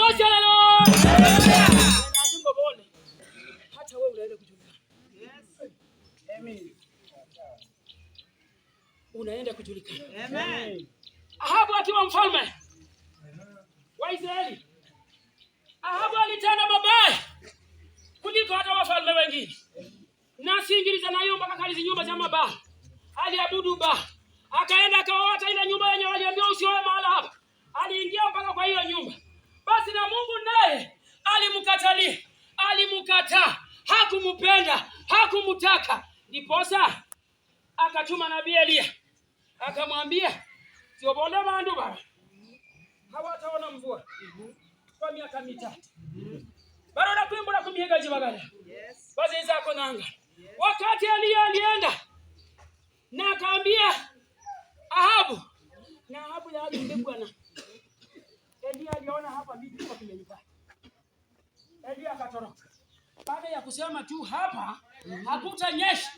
Moja haleluya. Lazima bole. Hata wewe unaenda kujulikana. Yes. Amen. Unaenda kujulikana. Amen. Ahabu akiwa mfalme wa Israeli. Ahabu alitenda mabaya kuliko hata wafalme wengine. Na singiliza nayo mpaka kalizi nyumba za mabaya. Aliabudu Baali. Akaenda akaoa ile nyumba yenye waliambiwa usioe mahali hapa. Aliingia mpaka kwa hiyo nyumba. Basi na Mungu naye alimkatalia. Alimkataa. Hakumpenda, hakumtaka. Ndiposa akatuma nabii Elia. Akamwambia, "Sio bonde bandu baba. Hawataona mvua kwa miaka 3. Barona kwimbura kumihiga jibagala." Yes. Basi zako nanga. Wakati Elia alienda na akaambia Ahabu, na Ahabu ya alimbe bwana. Elia aliona hapa vitu kwa kimenyuka. Elia akatoroka. Baada ya kusema tu hapa hakutanyesha.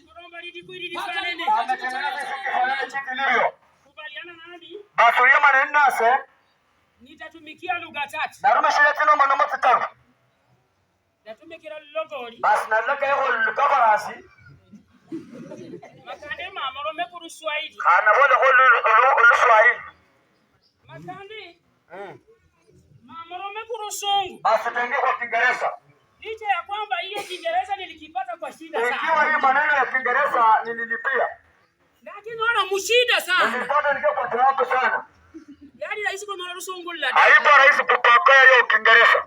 Kubaliana nani? Basi yeye maneno nase nitatumikia lugha 3. Narume shule tena maneno 3. Natumikira lugoli. Basi nalaka yako lugha farasi. Makande mamorome ku Kiswahili. Ana wale kwa Kiswahili. Makande. Mamorome ku Rusungu. Basi tuingie kwa Kiingereza. Licha ya kwamba hiyo Kiingereza nilikipata kwa shida sana. Ikiwa hii maneno ya Kiingereza nililipia. Lakini naona mshida sana. Nilipata nikiwa kwa taabu sana. Yaani rahisi kwa Rusungu la. Haipo rahisi kupokea hiyo Kiingereza.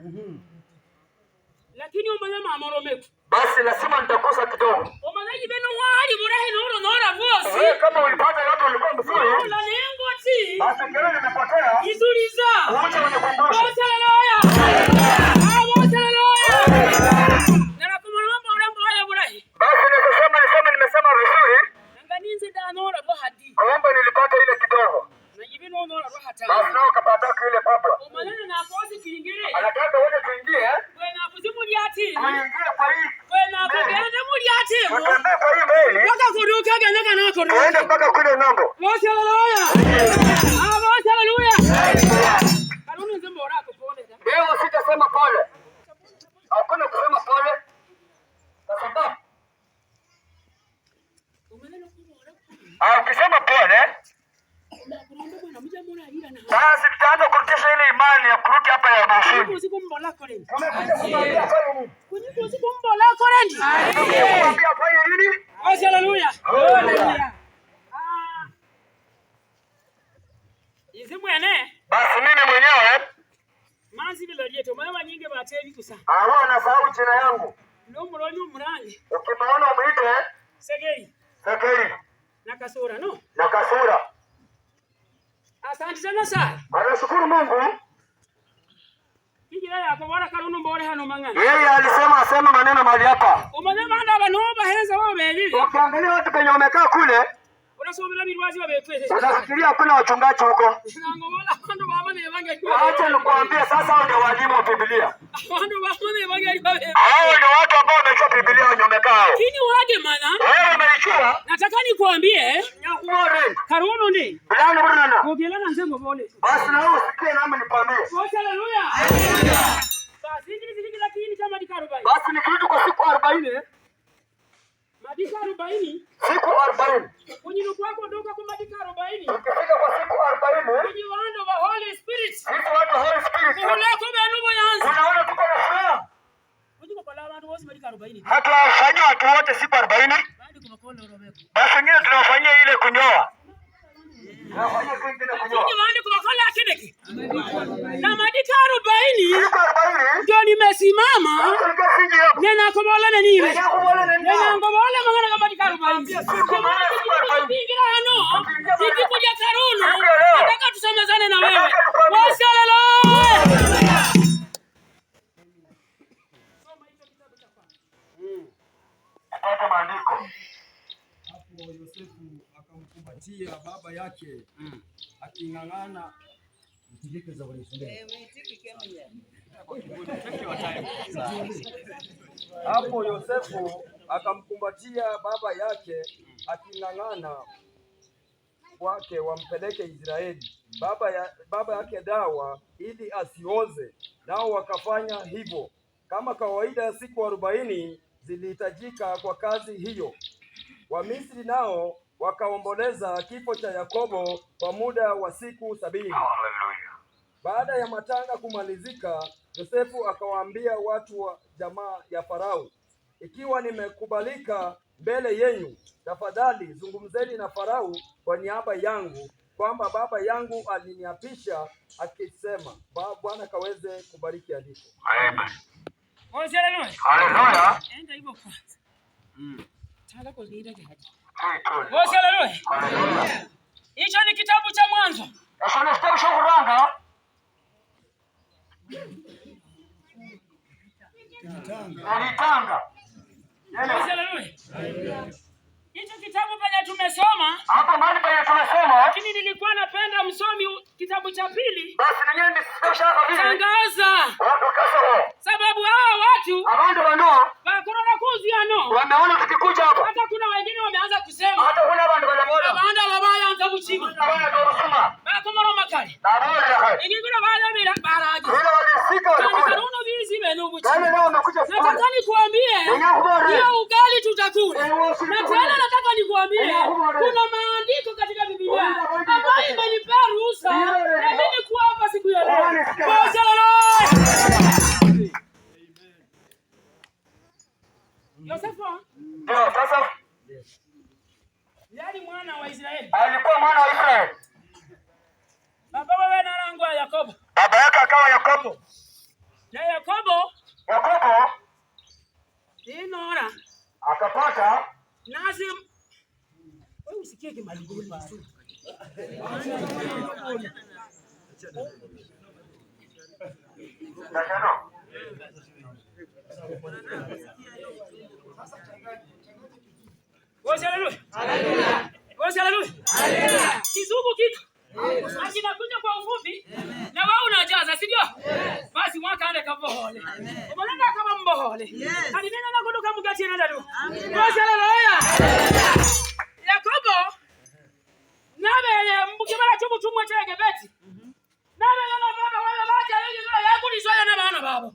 Lakini umanya mamorome. Basi lazima nitakosa kidogo. Umanya ibeno wali burahe nora vosi. Wewe kama ulipata yote ulikuwa mzuri. La lengo ti. Basi ngere nimepotea. Izuliza. Uache unikumbushe. Wote haleluya. Wote haleluya. Na kama mambo urembo wale burahe. Basi nimesema vizuri. Nganinzi da nora bo hadi. Kwamba nilipata ile kidogo. Na ibeno nora bo hata. Basi nao kapata kile kubwa. Umanene na kosi kiingire. Anataka wewe tuingie. Wewe kuzimu liati. Tuingie kwa hii. Wewe kugenda muliati. Tutembee kwa hii mbele. Waka kuruka ganda kana kuruka. Tuende mpaka kule ng'ambo. Wote haleluya. Wote haleluya. Kanuni nzembo wako pole. Leo sitasema pole. Hakuna kusema pole. Kwa sababu ukisema pole basi tutaanza kurudisha ile imani ya kurudi hapa ya mashini. Usikumbola korendi. Kumwambia fanye nini? Haleluya. Haleluya. Izimwene. Basi mimi mwenyewe manzi bilolieto mama nyingi bateli kusa. Hawa anasahau jina yangu. Nomuroni umurangi. Ukimaona mwite Segei. Segei. Na kasura no? Na kasura. Asante sana sana. Anashukuru Mungu. Kijira yako bora karuno mbore hano mangana. Yeye alisema asema maneno mahali hapa. Umanyama anda banomba heza wao belili. Ukiangalia watu penye wamekaa kule, unasomela mirwazi wabekweze. unafikiria hakuna wachungaji huko. Nangobola ando baba ne bange. Acha nikwambie sasa hao ndio walimu wa Biblia. Ando baba ne bange babe. Hao ni watu ambao wamechua Biblia wenye wamekaa hao. Kini wage mana? Wewe umeichua? Nataka nikwambie. Nyakuore. Karuno ndi. Bilani bwana. Ogela na nzengo bole. Basi na wewe usikie nami nikwambie. Haleluya. Haleluya. Basi hili lakini chama dika 40. Basi nikirudi kwa siku 40. Madika 40. Siku 40. Kunyino kwako ndoka kwa madika 40. Ukifika kwa siku 40. Kuji wando wa Holy Spirit. Sisi watu Holy Spirit. Kuleko benu boyanza. Unaona tuko na furaha. Kuji kwa la watu wote madika 40. Hata wafanyia watu wote siku 40. Bado kumakola urobeko. Basi wengine tunawafanyia ile kunyoa. Tunafanyia kingine kunyoa. Kuji wando kumakola akineki. Na madika 40. Siku 40. Ndio nimesimama. Nena kobola na niwe. Nena ngobola mangana kama madika 40. Bingira hano. Sisi kuja karuno. Nataka tusemezane na wewe. Basi haleluya. Hata maandiko. Hapo Yosefu akamkumbatia baba yake aking'ang'ana mtilike za walifunde. Hapo Yosefu akamkumbatia baba yake aking'ang'ana wake wampeleke Israeli. Baba yake dawa ili asioze, nao wakafanya hivyo. Kama kawaida, siku 40 zilihitajika kwa kazi hiyo. Wamisri nao wakaomboleza kifo cha Yakobo kwa muda wa siku 70. Baada ya matanga kumalizika, Yosefu akawaambia watu wa jamaa ya Farao, ikiwa nimekubalika mbele yenu, tafadhali zungumzeni na Farao kwa niaba yangu, kwamba baba yangu aliniapisha akisema. Bwana kaweze kubariki andiko. Amen. Haleluya. Enda hivyo kwanza. Tala kwa nini ndio hapo. Haleluya. Hicho ni kitabu cha Mwanzo. Sasa ni kitabu cha Kuranga. Alitanga. Haleluya. Hicho kitabu pale tumesoma. Hapa mahali pale tumesoma. Lakini nilikuwa napenda msomi kitabu cha pili. Basi ninyi ndishaka hivi. Tangaza. Wakasoro. Sababu hawa watu Abandu bano bakorona kuziano. wameona tukikuja hapa. Hata kuna wengine wameanza kusema. Hata kuna abandu banamoja. Abanda babaya anza kuchima. Abana dorusuma. Bakomora makali. Na abana hai. Ingine baya bila baraji. Wale walisika walikuja. Karuno vizi benu buchi. Wale nao wamekuja kula. Nataka nikuambie. Hiyo ugali tutakula. Na tena nataka nikuambie. Kuna maandiko katika Biblia ambayo imenipea ruhusa na mimi kuwa hapa siku ya leo. Yosefu. Ndio sasa. Yali mwana wa Israeli. Alikuwa mwana wa Israeli. Baba wewe na rango ya Yakobo. Baba yake akawa Yakobo. Na Yakobo Dinora akapata nazi. Wewe usikie kimaluguli vizuri. Haleluya. Kizungu kiko. Akinakuja kwa ufupi na wewe unajaza, si ndio? Basi mwaka ande kavohole. Umeona kama mbohole. Hadi neno la kuduka mgati na dadu. Haleluya. Yakobo nabe mbukibara chumu chumwe chege beti. Nabe yana baba wala bacha yeye ndio yakunizoya na bana baba.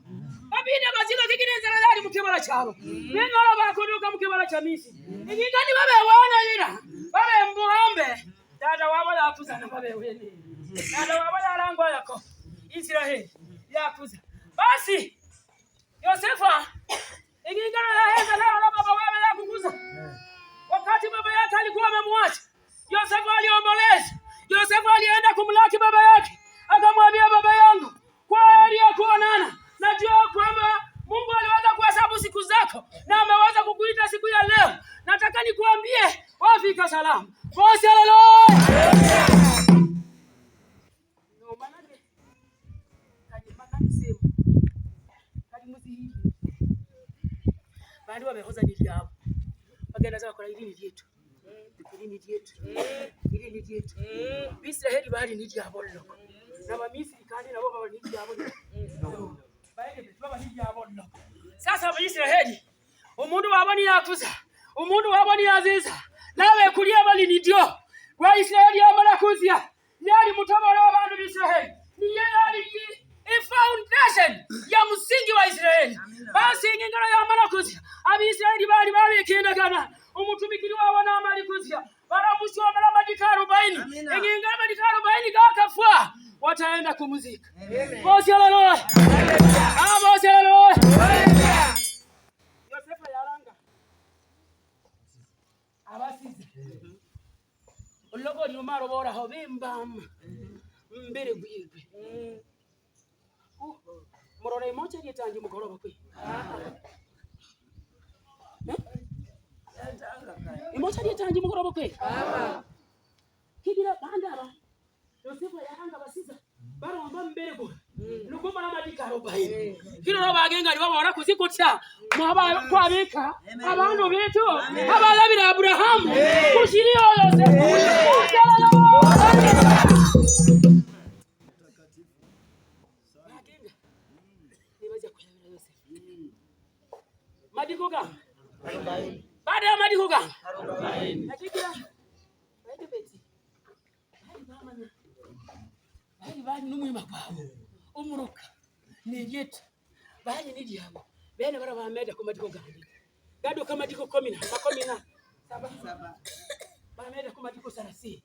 Babinde bazika kikine zaradari mukibara chabo. Neno la bakuduka mukibara cha misi. Ingikani babe waona yira. Babe mbuhambe. Dada wabala akuza na babe wewe. Dada wabala rango yako. Israeli yakuza. Basi Yosefa ingingana na heza na baba wewe la kukuza. Wakati baba yake alikuwa amemwacha, Yosefa aliomboleza. Yosefa alienda kumlaki baba yake. Akamwambia, baba yangu, kwa heri ya kuonana. Najua kwamba Mungu aliweza kuhesabu siku zako na ameweza kukuita siku ya leo. Nataka nikuambie wafika salama. Basi haleluya. No manake. Kaji sema. Kaji mzihi. Bado wamehoza dili yao. Wagenda zao kwa hili ni yetu. Hili ni yetu. Hili ni yetu. Israeli bali ni yabo loko. Na Misri kandi na baba ni yabo loko. Baede baba ni yabo loko. Sasa Israeli umundu wabani yakuza. Umundu wabani yaziza. Nawe kulia bali ni ndio. Wa Israeli amala kuzia. Yali mutabara wa bandu Israeli. Ni yali foundation ya msingi wa Israeli. Basi ingingana ya amala kuzia. Abi Israeli bali kienda kana. Umutumikiri wao na amali kuzia. Baramushi wa madika 40. Ingingana madika 40 kakafua. Wataenda kumuzika. Basi haleluya. Basi haleluya. Yosefa yaranga. Abasize. Ologo ni umaro bora hobimba. Mbere gwigwe. Morore mocha gitangi mukoroba kwe. Imocha gitangi mukoroba kwe. Kigira bandaba. Yosefa yaranga basiza. Baromba mbere go. Lugoma na madika 40. Kino no bagenga ni babora kuzikotya. Mwaba kwabika. Abantu beto. Abalabira Abrahamu. Kushiriyo Yosefa. Madiko gani? 40. Baada ya madiko gani? 40. Hakika. Baada beti. Hai mama na. Hai bani numwe makwabo. Umuruka. Nigita. Bali niji habo. Bene bara bameda kumatiko gandi. Gado kamatiko 10 saba. Bameda kumatiko 30.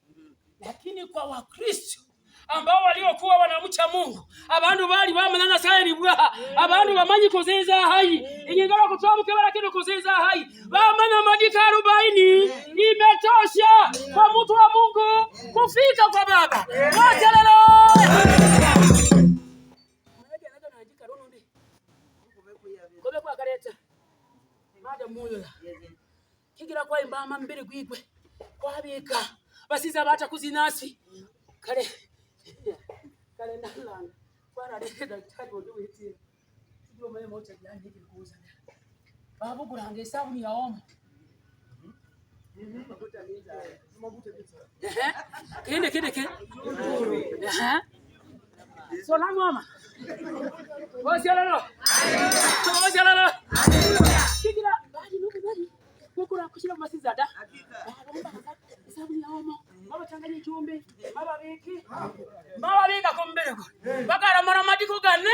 Lakini kwa Wakristo ambao waliokuwa wanamcha Mungu, abantu bali bamanana sayani bwa, abantu bamanyi kozeza hai, ingingala kutobuke lakini kozeza hai. Bamana madika 40 imetosha kwa mtu wa Mungu kufika kwa Baba. Haleluya. Kobe kwa kareta. Mada moyo. Kigira kwa imbama mbere gwigwe. Kwabika. Basiza bata kuzinasi. Kale ndalanga. Kwa rede daktari wodo witi. Ndio mwe mocha jani hiki kuuza. Babu kurange sabuni ya omo. Kende. So la mama. Wasialalo. Kigira bali nuko bali. Kukura kushira masizada. Sabuni ya omo. Baba changanya chumbe. Baba bika kombeleko. Bakara mara madiko gane.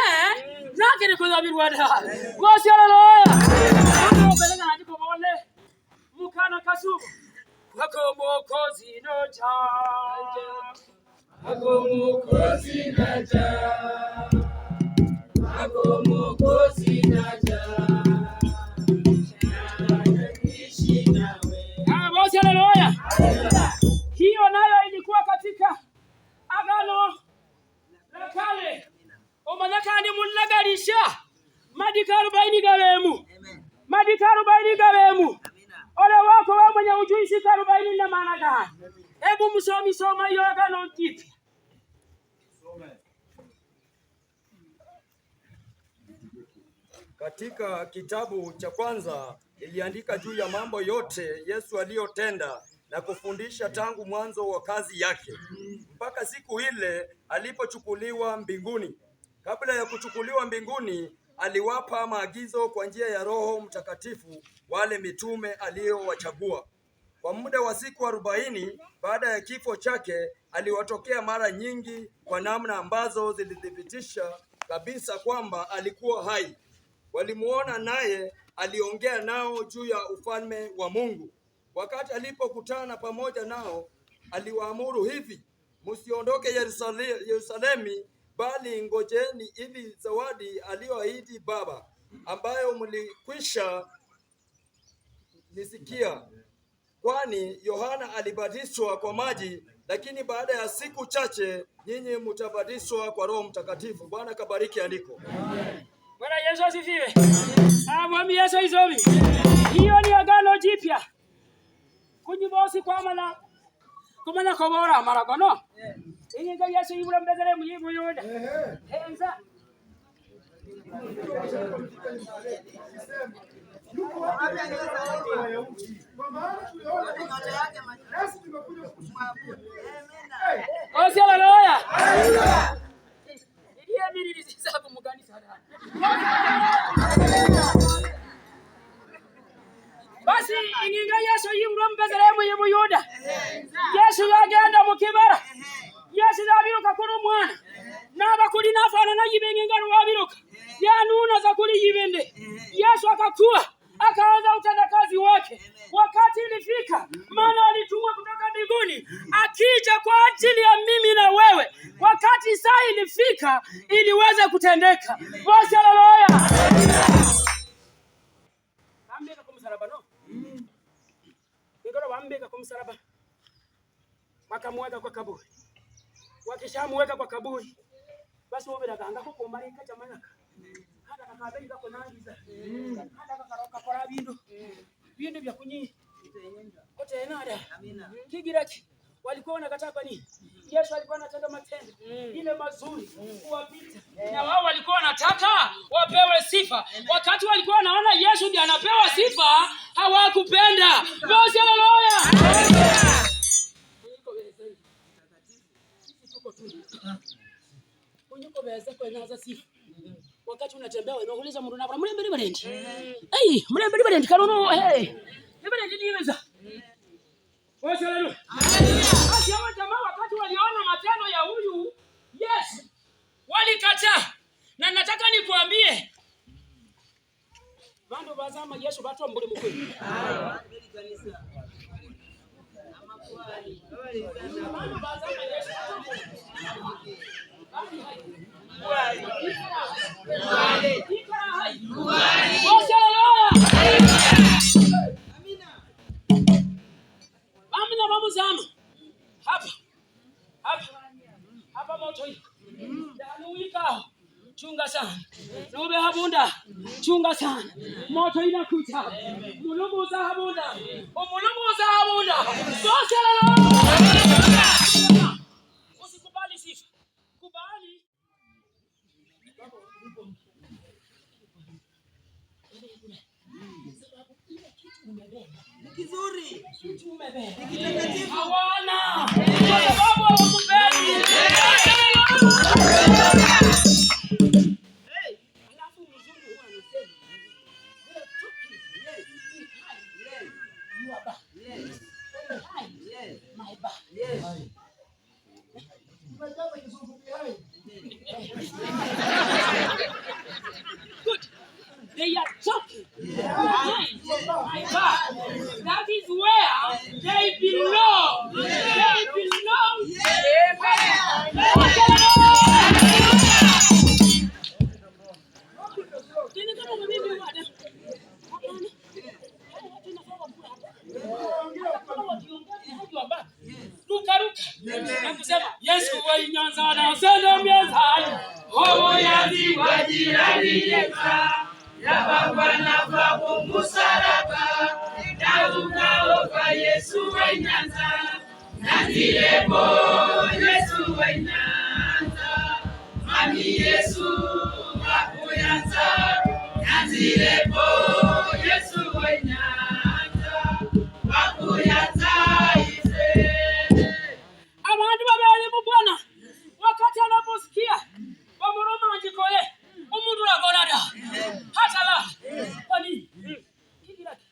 Nakiri kuzabirwada. Wasialalo. Ndio na ndiko mole. Mukana kasubu. Wakomokozi noja. Wakomokozi naja. Basi haleluya. Hiyo nayo ilikuwa katika Agano la Kale. Omanyaka ndi mulagarisha. Madika 40 gabemu. Madika 40 gabemu. Ole wako wewe mwenye ujuisi 40 na maana gani? Hebu soma hiyo Agano Jipya. Katika kitabu cha kwanza iliandika juu ya mambo yote Yesu aliyotenda na kufundisha tangu mwanzo wa kazi yake mpaka siku ile alipochukuliwa mbinguni. Kabla ya kuchukuliwa mbinguni, aliwapa maagizo kwa njia ya Roho Mtakatifu wale mitume aliyowachagua. Kwa muda wa siku 40 baada ya kifo chake, aliwatokea mara nyingi kwa namna ambazo zilithibitisha kabisa kwamba alikuwa hai. Walimuona naye aliongea nao juu ya ufalme wa Mungu. Wakati alipokutana pamoja nao, aliwaamuru hivi: msiondoke Yerusalemu, bali ngojeni ili zawadi aliyoahidi Baba, ambayo mlikwisha nisikia. Kwani Yohana alibatizwa kwa maji, lakini baada ya siku chache nyinyi mtabatizwa kwa Roho Mtakatifu. Bwana kabariki andiko. Amen. Bwana Yesu asifiwe. Mwami Yesu izomi. Hiyo ni Agano Jipya. Kunyibosi kwa mana kumana kobora maragono. Inga Yesu yibura mbezere mu yibu yoda. Henza. Haleluya. Ndiye mimi nisisabu mugani sana. Basi inga Yesu yibura mbezere mu yibu yoda. Yesu yagenda mu kibara. Yesu abiruka kuri mwana. Naba kuri nafana na yibenga ngaro wabiruka. Yanuna za kuri yibende. Yesu akakuwa akaanza utendakazi wake. Wakati ilifika, maana alitumwa kutoka mbinguni akija kwa ajili ya mimi na wewe. Wakati saa ilifika iliweza kutendeka. Basi haleluya. Ambeka kwa msalaba no. Ngoro wambeka kwa msalaba. Wakamweka kwa kaburi. Wakishamweka kwa kaburi, basi wabera ganga ko komarika chamanaka. Hata kakabenda ko nangiza. Hata kakaroka kwa bindu vya kunyi. Kote enada. Amina. Kigiraki walikuwa wanakataa kwa nini? Yesu alikuwa anataka matendo ile mazuri kuwapita. Na wao walikuwa wanataka wapewe sifa. Wakati walikuwa wanaona Yesu ndiye anapewa sifa, hawakupenda. Basi haleluya. Unyuko beza kwa naza sifa. Wakati unatembea unauliza mtu na mrembe barenti. Mrembe barenti kanono ni barenti niweza. Basi haleluya. Basi hao jamaa wakati waliona matendo ya huyu Yesu walikataa. Na nataka nikuambie bandu bazama Yesu batwa mbuli mukwe. Amina babu zama. Hapa moto hii. Yanuika. Chunga sana. Nube habunda. Chunga sana. Moto inakuja. Mulungu za habunda. Mulungu za habunda. Usikubali sifa. Kubali. Kizuri. Kitakatifu. Hawana. Kwa sababu hawakupendi. They are talking. That is where they belong. They belong. Na kusema Yesu wa Nyanza na senda mianzani homo yazi wa jirani yeka ya baba na babu musaraba dauka kwa Yesu wa Nyanza na direbo Yesu wa Nyanza mami Yesu wa Nyanza na direbo Yesu wa Nyanza wa Nyanza. Abantu babali mu Bwana wakati anaposikia bamuroma majikoye umuntu uragona da hata la kwani kibiraki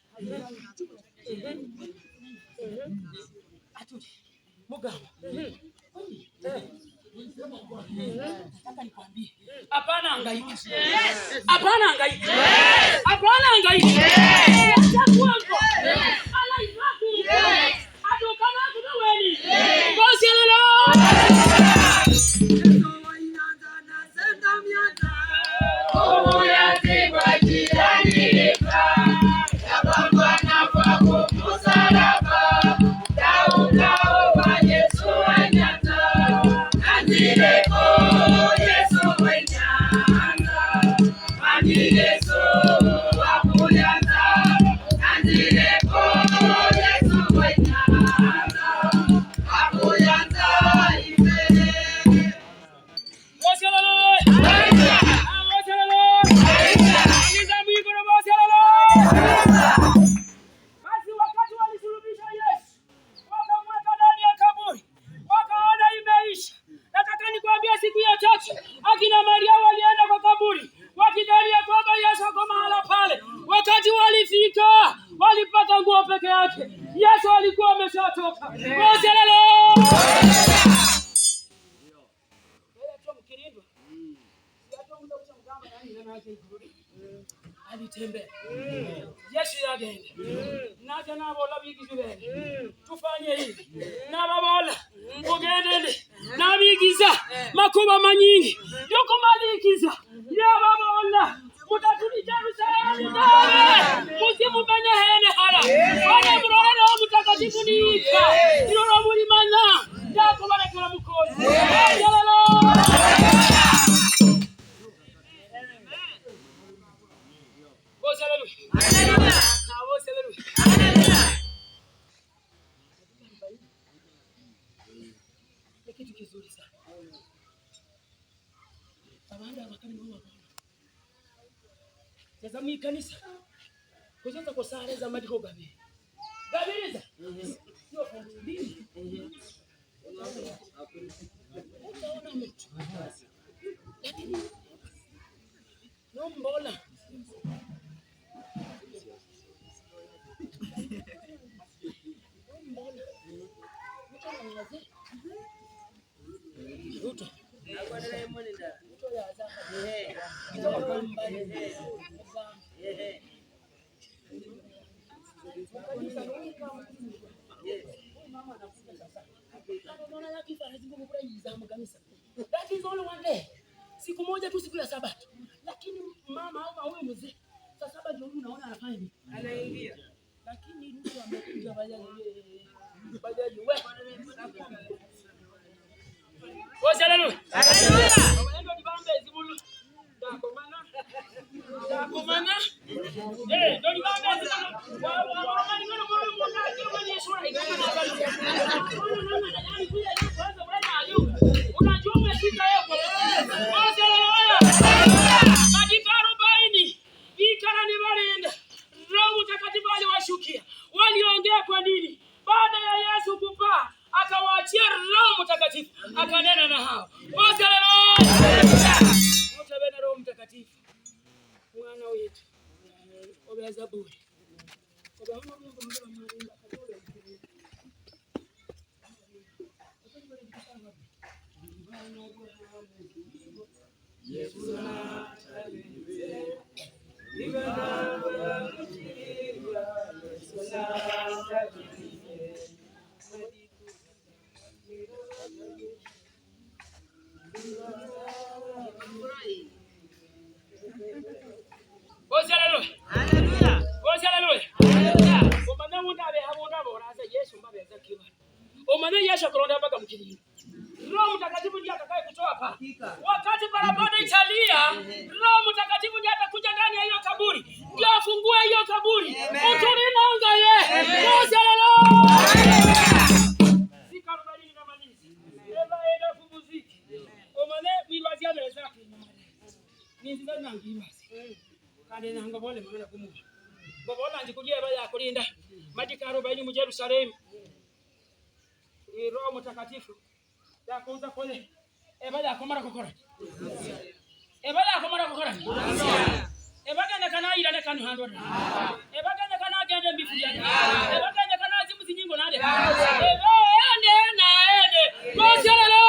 atuje mugamba nataka nikwambie hapana hangaika hapana hangaika hapana hangaika chakua alaibaki adokana kuweni bosi lelo walipata nguo peke yake. Yesu alikuwa ameshatoka. Alitembea. Yesu yagenda. Naja nabola bigizwe. Tufanye hivi. Nababola. Ugendele. Nabigiza makuba manyingi. Yuko malikiza. Yababola. Mutatuli Jerusalem. Musimu bene hene hala. Wana murora mutakatifu niika. Irora muri mana. Yako barakira mukozi. Kitu kizuri sana. Abanda bakari mu mabanga. Sasa mu kanisa. Kuzoza ko sare za madiko gabe. Gabiriza. Sio fundi. Unaona mtu. Lakini no mbola. Ruto. Ruto ya zaka. That is only one day. Siku moja tu, siku ya Sabato. Lakini mama au huyo mzee saa saba ndio unaona anafanya nini? Anaingia. Lakini mtu amekuja bajaji wewe. Wote haleluya. Haleluya. Waende dibambe zibulu. Ndakomana. Ndio dibambe zibulu. Wa ni ngono ngono mbona kile kwenye sura ikana kwanza bwana ayu. Unajua umefika hapo. Wote haleluya. Madika 40. Vikana ni walinda. Roho Mtakatifu aliwashukia. Waliongea kwa nini? Baada ya Yesu kupaa, akawaachia Roho Mtakatifu, akanena na hao. Wote haleluya. Wote bena Roho Mtakatifu. Mwana wetu. Obeza bure. Obaona Mungu mmoja mmoja. Yesu na Roho Mtakatifu ndiye atakaye kutoa hapa. Wakati barabara italia, Roho Mtakatifu ndiye atakuja ndani ya hiyo kaburi. Ndio afungue hiyo kaburi. Utulinanga ye. Haleluya. Sika 40 na malizi. Eba enda kubuziki. Omane bilwazia meza kinyo. Ninziza nangimazi. Kale nanga bole mwana kumu. Bobona njikugiye baya kulinda. Madika 40 mu Jerusalem. Roho Mtakatifu yakuza kole ebala komara kokora ebagenda kana ira ne kanu hando ebagenda kana agende mbifu ya ebagenda kana zimu zinyingo nade ende moselelo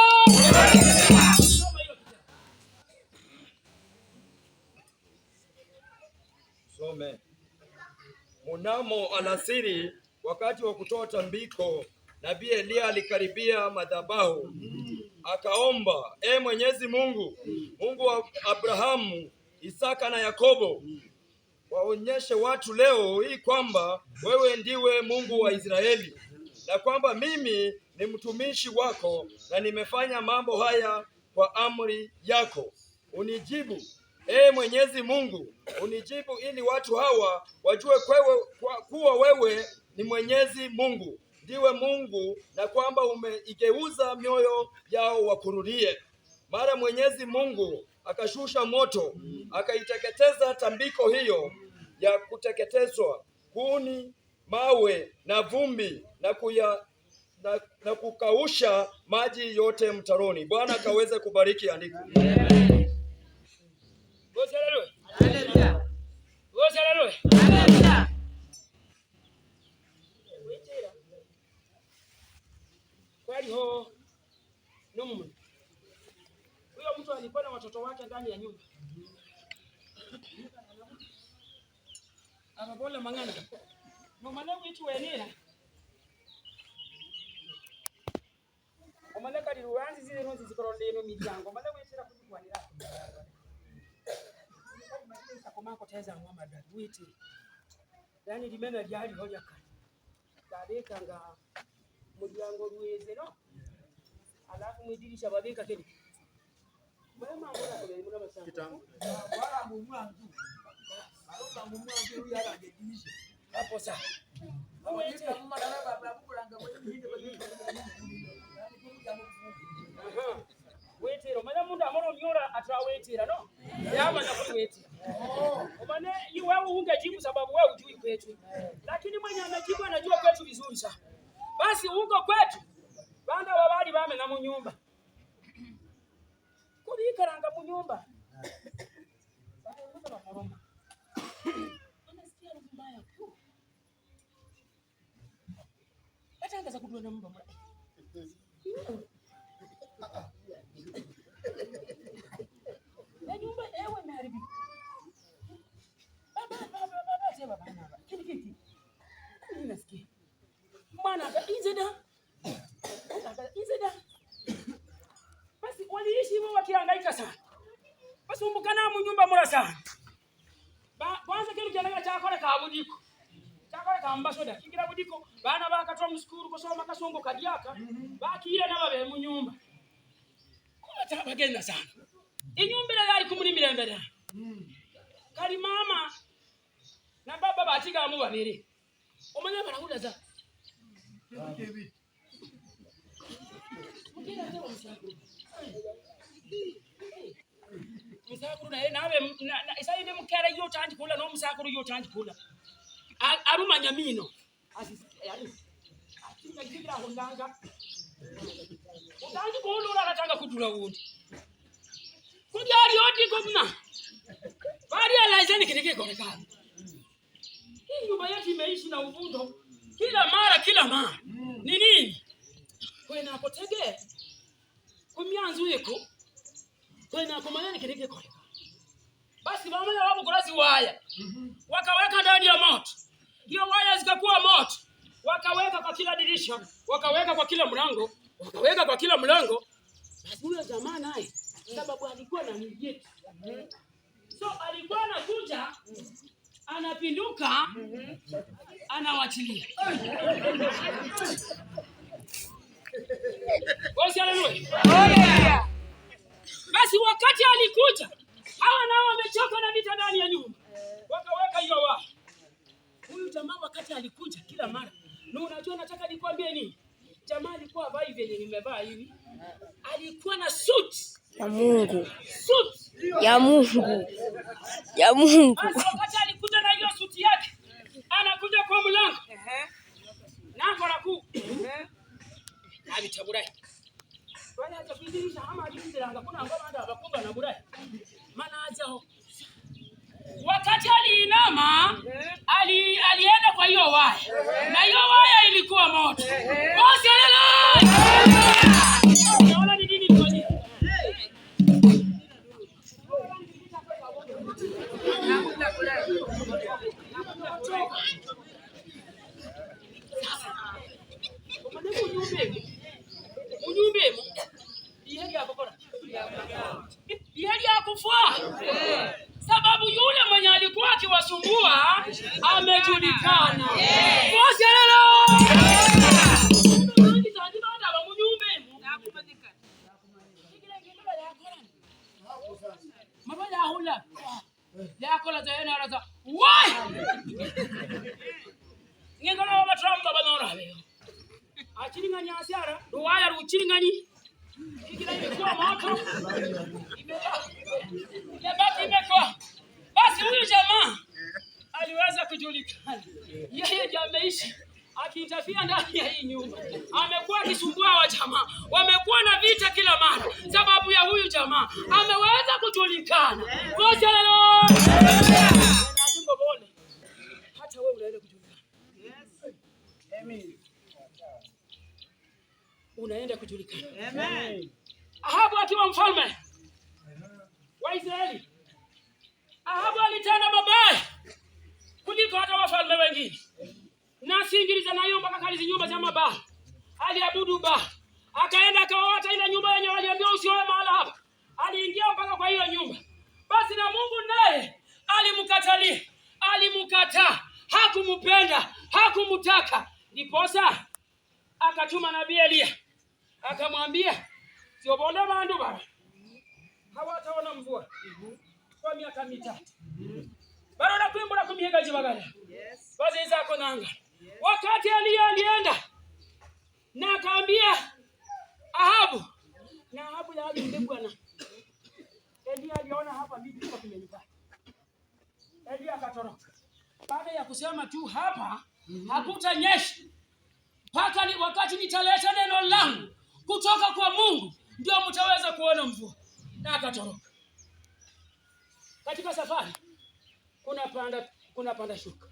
some. Mnamo alasiri wakati wa kutoa tambiko, Nabii Eliya alikaribia madhabahu, akaomba, Mwenyezi Mungu, Mungu wa Abrahamu, Isaka na Yakobo, waonyeshe watu leo hii kwamba wewe ndiwe Mungu wa Israeli, na kwamba mimi ni mtumishi wako na nimefanya mambo haya kwa amri yako. Unijibu, Mwenyezi Mungu, unijibu ili watu hawa wajue kuwa wewe ni Mwenyezi Mungu, ndiwe Mungu, na kwamba umeigeuza mioyo yao wakurudie. Mara Mwenyezi Mungu akashusha moto, akaiteketeza tambiko hiyo ya kuteketezwa, kuni, mawe na vumbi, na kukausha maji yote mtaroni. Bwana akaweze kubariki andiko. Kwaliho huyo mtu alikuwa na watoto wake ndani ya nyumba. Ababole mangana. Nomale witu wenera. Omale kali ruanzi zile nonzi zikoronde no miryango. Omale wetera kujikwanira. Komako teza ngoma da witi. Yani limena lyali hoja kali. Daleka nga muryango ruweze no. Alafu mwidirisha babika kene. Mama mbona kwa mwana basanga. Kitambo. Wala mumwangu. Alomba mumwangu huyu ala ngedirisha. Hapo sasa. Wete mama na baba kulanga kwa hinde wete romana munda amoro nyora atawetera no. Yaba na kuwetera. Omane wewe ungejibu sababu wewe hujui kwetu. Lakini mwenye anajibu anajua kwetu vizuri sana. Basi uko kwetu. Banda babali bame na munyumba. Kuri karanga munyumba. Anasikia mbaya tu. Hata za kudua na mumba mbaya. Na nyumba ewe imeharibika. nyumba mura sana. Kwanza kitu kyananga chakole ka budiko. Chakole ka mbasoda kigira budiko bana bakatwa muskuru kusoma kasongo kadiaka bakiye nababe mu nyumba. Kuna tabagenda sana. Inyumba yali kumulimira mbere. Kali mama na baba batiga mu babiri. Omanya barahula za. Musakuru nawe isaide mukera yo tanji kula no musakuru yo tanji kula. Aruma nyamino. Akigira hundanga. Utanji kuhulura katanga kudura wundi. Kujari odi gomna. Bari alaizeni kinike korekani. Hii nyumba yetu imeishi na uvundo kila mara. Ni nini? Kwena kotege. Kumyanzu yeko. Kwena kumayani kinike korekani. Basi wamanya wabu kurazi waya. Wakaweka ndani ya moto. Hiyo waya zikakuwa moto. Wakaweka kwa kila dirisha, wakaweka kwa kila mlango, Basi huyo jamaa naye sababu alikuwa na mjeti. So alikuwa anakuja, anapinduka, anawachilia. Bosi haleluya. Basi wakati alikuja, hawa nao wamechoka na vita ndani ya nyumba. Wakaweka hiyo waya. Huyu jamaa wakati alikuja kila mara. Na unajua nataka nikwambie nini? Jamaa alikuwa vai vile nimevaa hivi. Alikuwa na suit ya Mungu. Suit ya Mungu. Wakati alikuja na hiyo suit yake, anakuja kwa mlango. Nango la ku. Abi taburai. Wala hata kudirisha ama alidiranga kuna ngoma ndio abakumba na burai. Maana aje wakati aliinama, alienda kwa hiyo waya. Na hiyo waya ilikuwa moto. Bosi haleluya. Unaona ni nini kwa nini? Ujumbe. Iheli ya kufua. Sababu yule mwenye alikuwa akiwasumbua amejulikana. Bosi haleluya. Mabaya hula. Yakola zaena raza. Why? Ngengana wa tramba banora leo. Achiringanya asiara, ruwaya ruchiringani. Kila ilikuwa moto. Imekuwa. Basi huyu jamaa aliweza kujulikana. Yeye ndiye ameishi akiitafia ndani ya hii nyumba. Amekuwa akisumbua wa jamaa. Wamekuwa na vita kila mara. Sababu ya huyu jamaa ameweza kujulikana. Bosi haleluya. Hata wewe unaenda kujulikana. Yes. Amen. Unaenda kujulikana. Amen. Ahabu akiwa mfalme wa Israeli. Ahabu alitenda mabaya kuliko hata wafalme wengine. Na singiliza nayo mpaka kalizi nyumba za mabaya. Aliabudu Baali. Akaenda akaota ile nyumba yenye waliambiwa usioe mahali hapa. Aliingia mpaka kwa hiyo nyumba. Basi na Mungu naye alimkatalia. Alimkataa. Hakumpenda, hakumtaka. Ndiposa akatuma nabii Elia. Akamwambia, sio bonde bandu baba. Hawataona mvua kwa miaka 3. Bado na kuimbura kumiega jibagala. Yes. Basi zako nanga. Wakati Elia alienda na akaambia Ahabu, na Ahabu ya ndio bwana. Elia aliona hapa mimi kwa kimenipata. Elia akatoroka. Baada ya kusema tu hapa hakutanyesha. Mpaka ni wakati nitaleta neno langu kutoka kwa Mungu ndio mtaweza kuona mvua. Na akatoroka. Katika safari kuna panda shuka.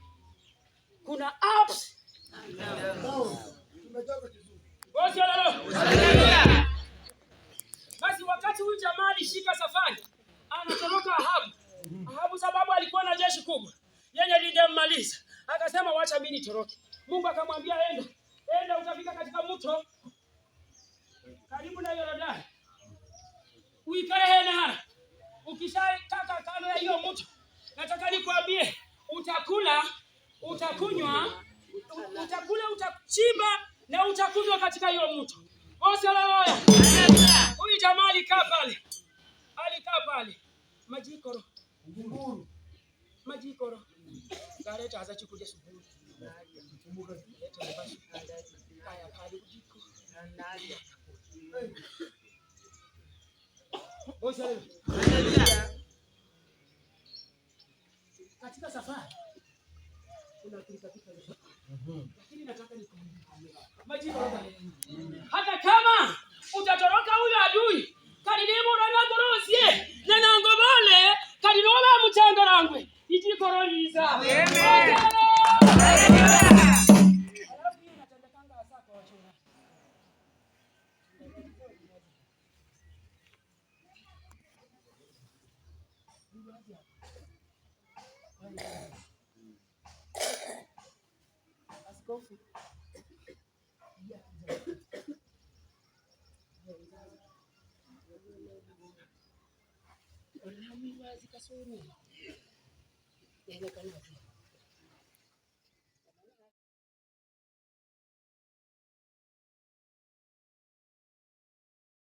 Kuna ups. Bosi haleluya. Basi wakati huyu jamaa alishika safari, anatoroka Ahabu. Ahabu sababu alikuwa na jeshi kubwa. Yeye lingemmaliza. Akasema wacha mimi nitoroke. Mungu akamwambia enda utafika katika mto karibu na Yordani. Uikare hena. ukishataka kando ya hiyo mto, nataka nikwambie utakula, utakunywa, utachimba na utakunywa katika hiyo mto. Haleluya. Huyu jamaa alikaa pale. Majikoro. Nguru. Majikoro. Gareta azachukulia suburi. Leta basi. Haya pale ujiko. Haleluya. Katika safari kuna kitu lakini nataka nikwambie majikoro. Hata kama utatoroka huyo adui kalilimo ranagorosie na ngobole kalilola mchanga rangwe ijikoroniza. Amen. Askofu. Wazi kasoro. Yale kana.